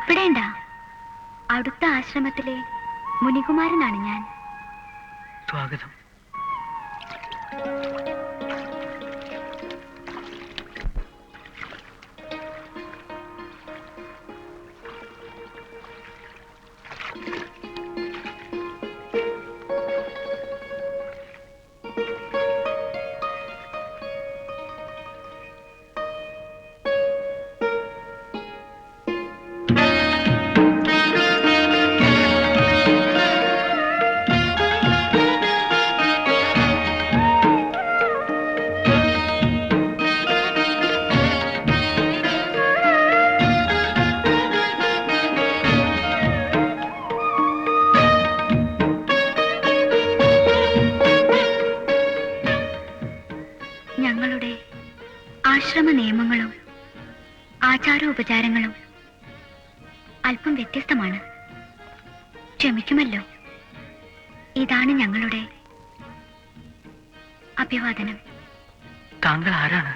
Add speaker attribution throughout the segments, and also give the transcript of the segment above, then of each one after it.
Speaker 1: ഭയപ്പെടേണ്ട. അടുത്ത ആശ്രമത്തിലെ മുനികുമാരനാണ് ഞാൻ.
Speaker 2: സ്വാഗതം.
Speaker 1: ഞങ്ങളുടെ ആശ്രമ നിയമങ്ങളും ആചാരോപചാരങ്ങളും അല്പം വ്യത്യസ്തമാണ്. ക്ഷമിക്കുമല്ലോ. ഇതാണ് ഞങ്ങളുടെ അഭിവാദനം.
Speaker 2: താങ്കൾ ആരാണ്?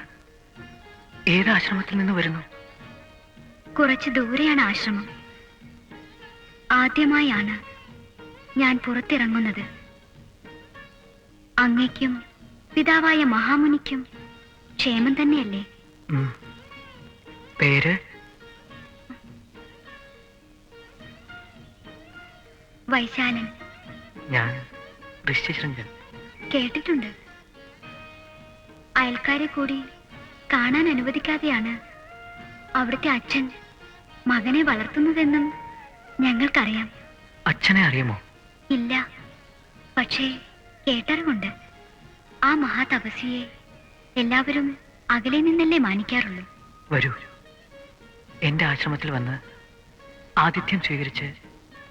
Speaker 2: ഏത് ആശ്രമത്തിൽ നിന്ന് വരുന്നു?
Speaker 1: കുറച്ച് ദൂരെയാണ് ആശ്രമം. ആദ്യമായാണ് ഞാൻ പുറത്തിറങ്ങുന്നത്. അങ്ങയ്ക്കും പിതാവായ മഹാമുനിക്കും ക്ഷേമം തന്നെയല്ലേ?
Speaker 2: പേര്?
Speaker 1: വൈശാലൻ.
Speaker 2: ഞാൻ ഋഷ്യശൃംഗൻ.
Speaker 1: കേട്ടിട്ടുണ്ട്. അയൽക്കാരെ കൂടി കാണാൻ അനുവദിക്കാതെയാണ് അവിടുത്തെ അച്ഛൻ മകനെ വളർത്തുന്നതെന്നും ഞങ്ങൾക്കറിയാം.
Speaker 2: അച്ഛനെ അറിയുമോ?
Speaker 1: ഇല്ല, പക്ഷേ കേട്ടറിവുണ്ട്. ആ മഹാതപസ്വിയെ എല്ലാവരും അകലെ നിന്നല്ലേ മാനിക്കാറുള്ളൂ.
Speaker 2: വരൂ, എന്റെ ആശ്രമത്തിൽ വന്ന് ആതിഥ്യം സ്വീകരിച്ച്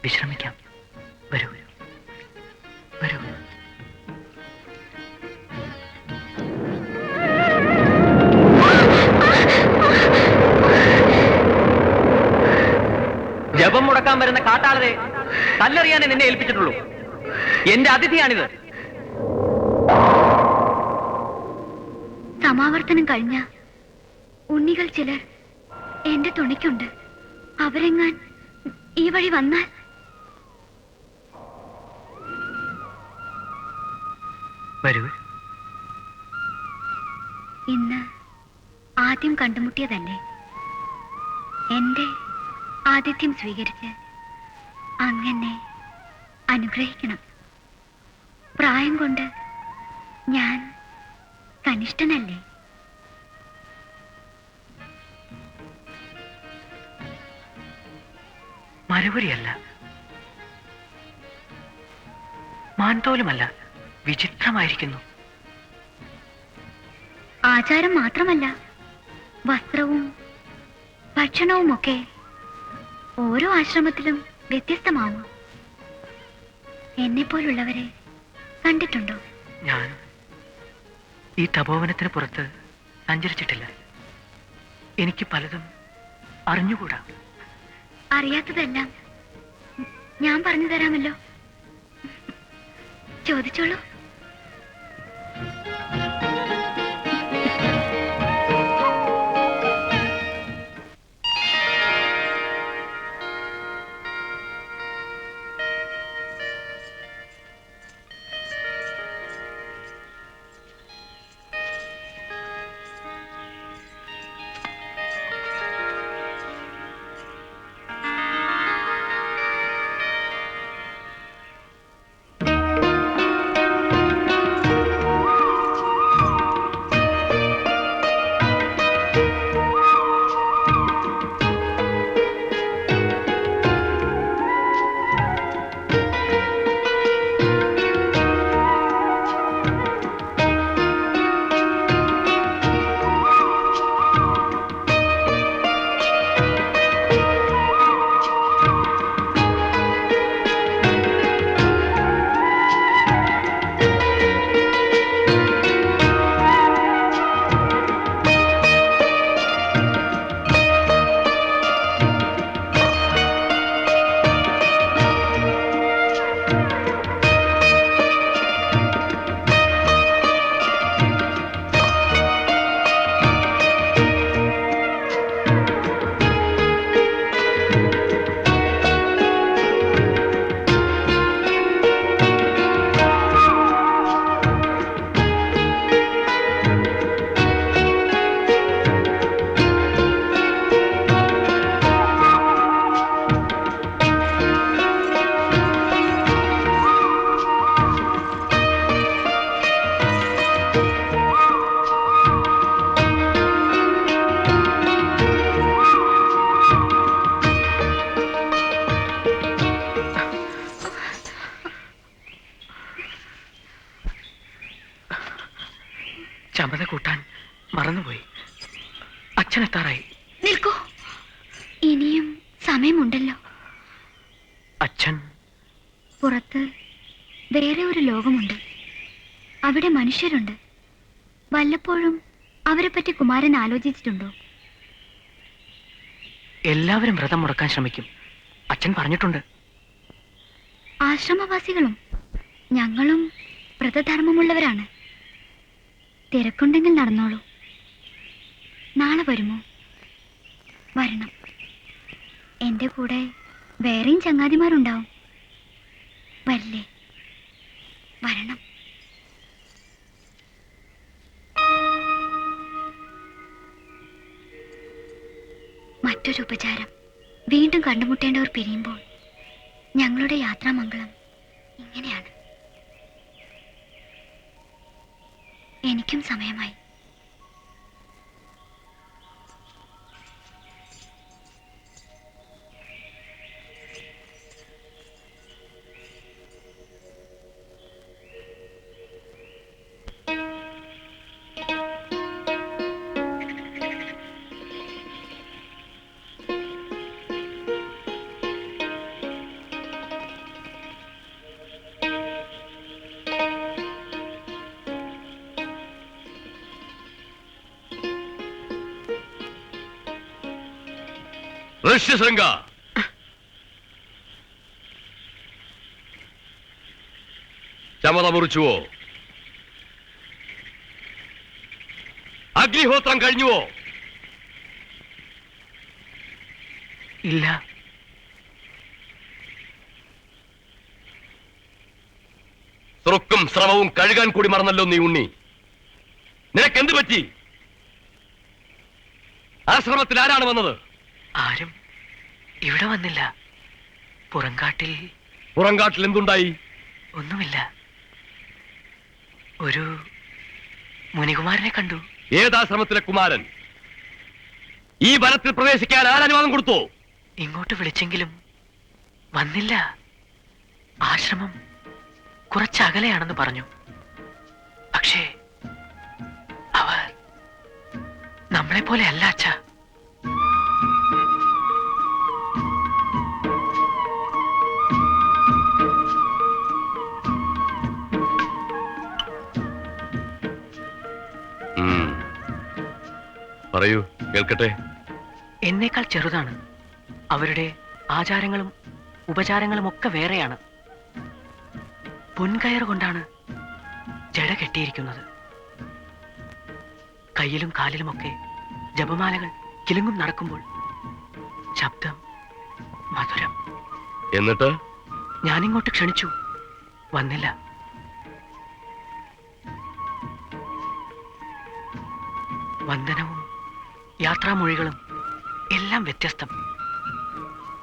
Speaker 2: വിശ്രമിക്കാം. വരൂ വരൂ.
Speaker 3: ജപം മുടക്കാൻ വരുന്ന കാട്ടാളരെ കല്ലെറിയാനേ നിന്നെ ഏൽപ്പിച്ചിട്ടുള്ളൂ. എന്റെ അതിഥിയാണിത്.
Speaker 1: സമാവർത്തനം കഴിഞ്ഞ ഉണ്ണികൾ ചിലർ എന്റെ തുണയ്ക്കുണ്ട്. അവരെങ്ങാൻ ഈ വഴി വന്നാൽ?
Speaker 2: വരൂ.
Speaker 1: ഇന്ന് ആദ്യം കണ്ടുമുട്ടിയതല്ലേ? എന്റെ ആതിഥ്യം സ്വീകരിച്ച് അങ്ങനെ അനുഗ്രഹിക്കണം. പ്രായം കൊണ്ട് ഞാൻ കനിഷ്ഠനല്ലേ?
Speaker 2: മരവരിയല്ല, മാൻതോലുമല്ല, വിചിത്രമായിരിക്കുന്നു.
Speaker 1: ആചാരം മാത്രമല്ല, വസ്ത്രവും ഭക്ഷണവുമൊക്കെ ഓരോ ആശ്രമത്തിലും വ്യത്യസ്തമാവും. എന്നെപ്പോലുള്ളവരെ കണ്ടിട്ടുണ്ടോ?
Speaker 2: ഞാൻ ഈ തപോവനത്തിന് പുറത്ത് സഞ്ചരിച്ചിട്ടില്ല. എനിക്ക് പലതും അറിഞ്ഞുകൂടാ.
Speaker 1: അറിയാത്തതെല്ലാം ഞാൻ പറഞ്ഞു തരാമല്ലോ. ചോദിച്ചോളൂ.
Speaker 2: മറന്നുപോയി. അച്ഛൻ എത്താറായി.
Speaker 1: നിൽക്കൂ, ഇനിയും സമയമുണ്ടല്ലോ.
Speaker 2: അച്ഛൻ
Speaker 1: പുറത്ത് വേറെ ഒരു ലോകമുണ്ട്. അവിടെ മനുഷ്യരുണ്ട്. വല്ലപ്പോഴും അവരെ പറ്റി കുമാരൻ ആലോചിച്ചിട്ടുണ്ടോ?
Speaker 2: എല്ലാവരും വ്രതം മുടക്കാൻ ശ്രമിക്കും. അച്ഛൻ പറഞ്ഞിട്ടുണ്ട്.
Speaker 1: ആശ്രമവാസികളും ഞങ്ങളും വ്രതധർമ്മമുള്ളവരാണ്. തിരക്കുണ്ടെങ്കിൽ നടന്നോളൂ. നാളെ വരുമോ? വരണം. എന്റെ കൂടെ വേറെയും ചങ്ങാതിമാരുണ്ടാവും. വരില്ലേ? വരണം. മറ്റൊരു ഉപചാരം. വീണ്ടും കണ്ടുമുട്ടേണ്ടവർ പിരിയുമ്പോൾ ഞങ്ങളുടെ യാത്രാമംഗളം ഇങ്ങനെയാണ്. എനിക്കും സമയമായി.
Speaker 4: ഋഷ്യശൃംഗ, ചമത മുറിച്ചുവോ? അഗ്നിഹോത്രം കഴിഞ്ഞുവോ?
Speaker 2: ഇല്ല.
Speaker 4: സ്രുക്കും സ്രവവും കഴുകാൻ കൂടി മറന്നല്ലോ നീ ഉണ്ണി. നിനക്കെന്ത് പറ്റി? ആശ്രമത്തിൽ ആരാണ് വന്നത്?
Speaker 2: ആരും ഇവിടെ വന്നില്ല.
Speaker 4: പുറങ്കാട്ടിൽ എന്തുണ്ടായി?
Speaker 2: ഒന്നുമില്ല. ഒരു മുനികുമാരനെ കണ്ടു.
Speaker 4: ഏതാശ്രമത്തിലെ കുമാരൻ? ഈ വനത്തിൽ പ്രവേശിക്കാൻ ആരനുവാദം കൊടുത്തോ?
Speaker 2: ഇങ്ങോട്ട് വിളിച്ചെങ്കിലും വന്നില്ല. ആശ്രമം കുറച്ചകലെയാണെന്ന് പറഞ്ഞു. പക്ഷേ അവർ നമ്മളെ പോലെ അല്ല അച്ഛാ.
Speaker 4: പറയൂ, കേൾക്കട്ടെ.
Speaker 2: എന്നേക്കാൾ ചെറുതാണ്. അവരുടെ ആചാരങ്ങളും ഉപചാരങ്ങളും ഒക്കെ വേറെയാണ്. പൊൻകയർ കൊണ്ടാണ് ജട കെട്ടിയിരിക്കുന്നത്. കയ്യിലും കാലിലുമൊക്കെ ജപമാലകൾ കിലുങ്ങും നടക്കുമ്പോൾ ശബ്ദം മധുരം.
Speaker 4: എന്നിട്ട്
Speaker 2: ഞാനിങ്ങോട്ട് ക്ഷണിച്ചു, വന്നില്ല. വന്ദനവും യാത്രാമൊഴികളും എല്ലാം വ്യത്യസ്തം.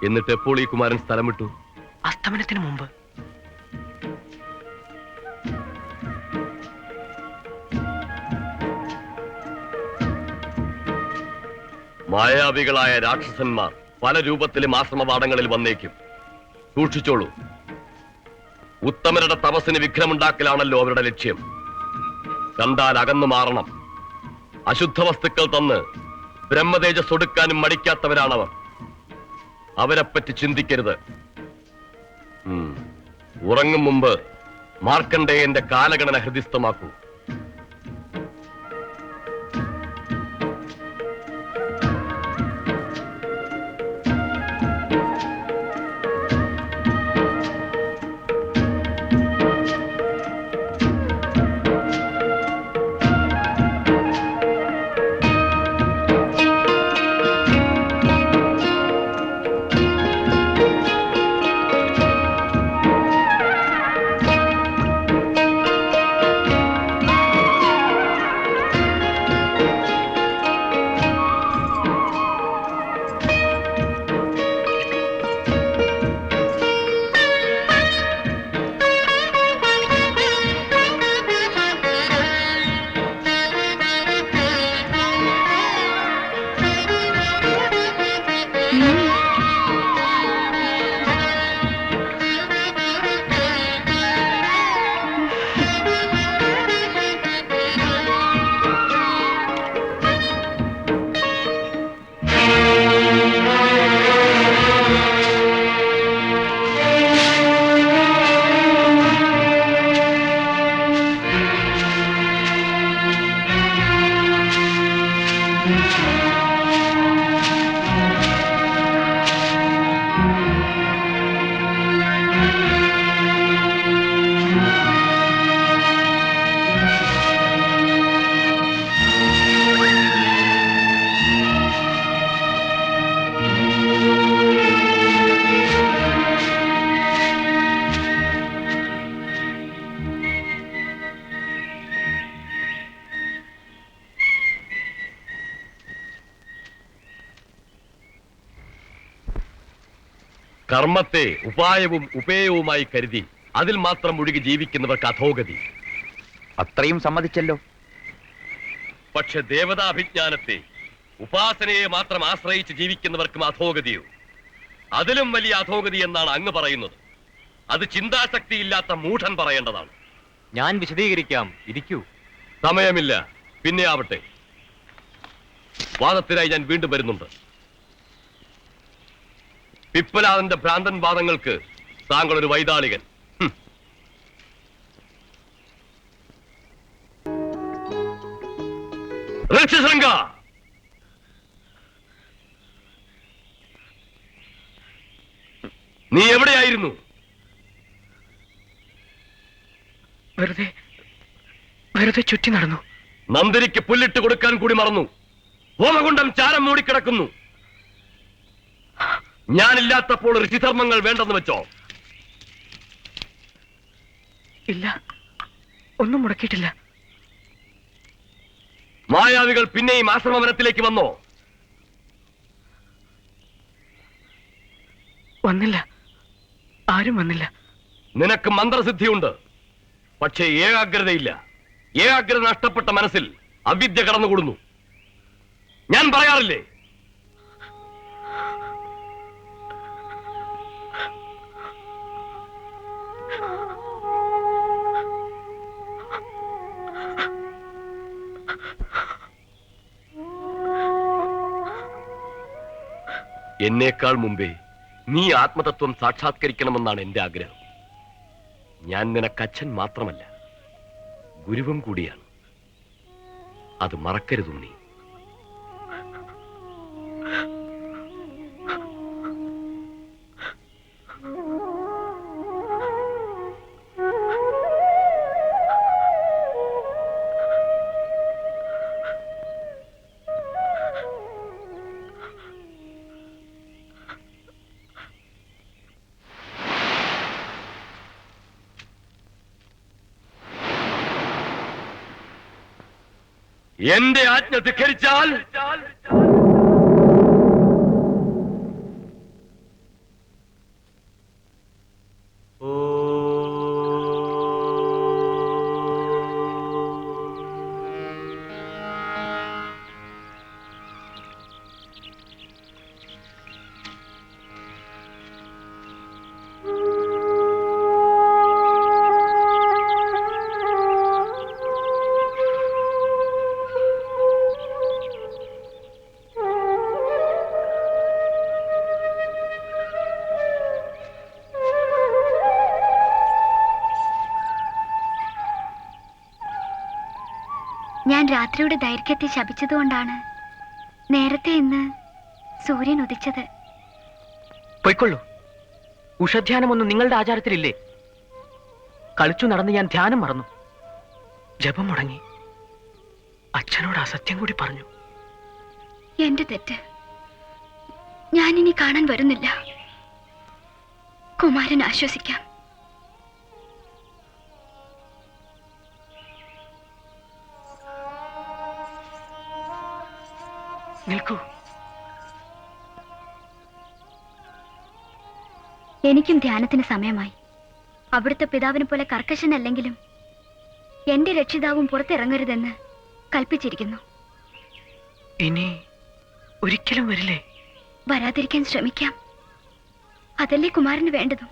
Speaker 4: എന്നിട്ട് എപ്പോൾ ഈ കുമാരൻ സ്ഥലം വിട്ടു?
Speaker 2: അസ്തമനത്തിന് മുമ്പ്.
Speaker 4: മായാവികളായ രാക്ഷസന്മാർ പല രൂപത്തിലും ആശ്രമപാഠങ്ങളിൽ വന്നേക്കും. സൂക്ഷിച്ചോളൂ. ഉത്തമരുടെ തപസ്സിന് വിഘ്നമുണ്ടാക്കലാണല്ലോ അവരുടെ ലക്ഷ്യം. കണ്ടാൽ അകന്നു മാറണം. അശുദ്ധ വസ്തുക്കൾ തന്ന് ബ്രഹ്മതേജസ് ഒടുക്കാനും മടിക്കാത്തവരാണവർ. അവരെപ്പറ്റി ചിന്തിക്കരുത്. ഉറങ്ങും മുമ്പ് മാർക്കണ്ഡേയന്റെ കാലഗണന ഹൃദിസ്ഥമാക്കൂ. കർമ്മത്തെ ഉപായവും ഉപേയവുമായി കരുതി അതിൽ മാത്രം മുഴുകി ജീവിക്കുന്നവർക്ക് അധോഗതി.
Speaker 3: അത്രയും സമ്മതിച്ചല്ലോ.
Speaker 4: പക്ഷെ ദേവതാഭിജ്ഞാനത്തെ, ഉപാസനയെ മാത്രം ആശ്രയിച്ച് ജീവിക്കുന്നവർക്കും അധോഗതിയോ? അതിലും വലിയ അധോഗതി എന്നാണ് അങ്ങ് പറയുന്നത്. അത് ചിന്താശക്തിയില്ലാത്ത മൂഢൻ പറയേണ്ടതാണ്.
Speaker 3: ഞാൻ വിശദീകരിക്കാം, ഇരിക്കൂ.
Speaker 4: സമയമില്ല, പിന്നെ ആവട്ടെ. വാദത്തിനായി ഞാൻ വീണ്ടും വരുന്നുണ്ട്. പിപ്പലാദന്റെ ഭ്രാന്തൻ വാദങ്ങൾക്ക് താങ്കൾ ഒരു വൈതാളികൻ. ഋഷിശൃംഗ, നീ എവിടെയായിരുന്നു?
Speaker 2: വെറുതെ ചുറ്റി നടന്നു.
Speaker 4: നന്ദിനിക്ക് പുല്ലിട്ട് കൊടുക്കാൻ കൂടി മറന്നു. ഹോമകുണ്ഡം ചാരം മൂടിക്കിടക്കുന്നു. ഞാനില്ലാത്തപ്പോൾ ഋഷിധർമ്മങ്ങൾ വേണ്ടെന്ന് വെച്ചോ?
Speaker 2: ഇല്ല, ഒന്നും മുടക്കിയിട്ടില്ല.
Speaker 4: മായാവികൾ പിന്നെയും ആശ്രമവനത്തിലേക്ക് വന്നോ?
Speaker 2: വന്നില്ല, ആരും വന്നില്ല.
Speaker 4: നിനക്ക് മന്ത്രസിദ്ധിയുണ്ട്, പക്ഷേ ഏകാഗ്രതയില്ല. ഏകാഗ്രത നഷ്ടപ്പെട്ട മനസ്സിൽ അവിദ്യ കടന്നുകൂടുന്നു. ഞാൻ പറയാറില്ലേ, എന്നേക്കാൾ മുമ്പേ നീ ആത്മതത്വം സാക്ഷാത്കരിക്കണമെന്നാണ് എന്റെ ആഗ്രഹം. ഞാൻ നിനക്കച്ഛൻ മാത്രമല്ല, ഗുരുവും കൂടിയാണ്. അത് മറക്കരുതും നീ. എന്റെ ആജ്ഞ ധിക്കരിച്ചാൽ
Speaker 1: ഞാൻ രാത്രിയുടെ ദൈർഘ്യത്തെ ശപിച്ചതുകൊണ്ടാണ് നേരത്തെ ഇന്ന് സൂര്യൻ ഉദിച്ചത്.
Speaker 2: പൊയ്ക്കൊള്ളൂ. ഉഷധ്യാനമൊന്നും നിങ്ങളുടെ ആചാരത്തിലില്ലേ? കളിച്ചു നടന്ന് ഞാൻ ധ്യാനം മറന്നു. ജപം മുടങ്ങി. അച്ഛനോട് അസത്യം കൂടി പറഞ്ഞു.
Speaker 1: എന്റെ തെറ്റ്. ഞാനിനി കാണാൻ വരുന്നില്ല. കുമാരൻ ആശ്വസിക്കാം.
Speaker 2: നിൽക്കൂ.
Speaker 1: എനിക്കും ധ്യാനത്തിന് സമയമായി. അവിടുത്തെ പിതാവിനെ പോലെ കർക്കശനല്ലെങ്കിലും എന്റെ രക്ഷിതാവും പുറത്തിറങ്ങരുതെന്ന് കൽപ്പിച്ചിരിക്കുന്നു.
Speaker 2: ഇനി ഒരിക്കലും വരില്ലേ?
Speaker 1: വരാതിരിക്കാൻ ശ്രമിക്കാം. അതല്ലേ കുമാരന് വേണ്ടതും.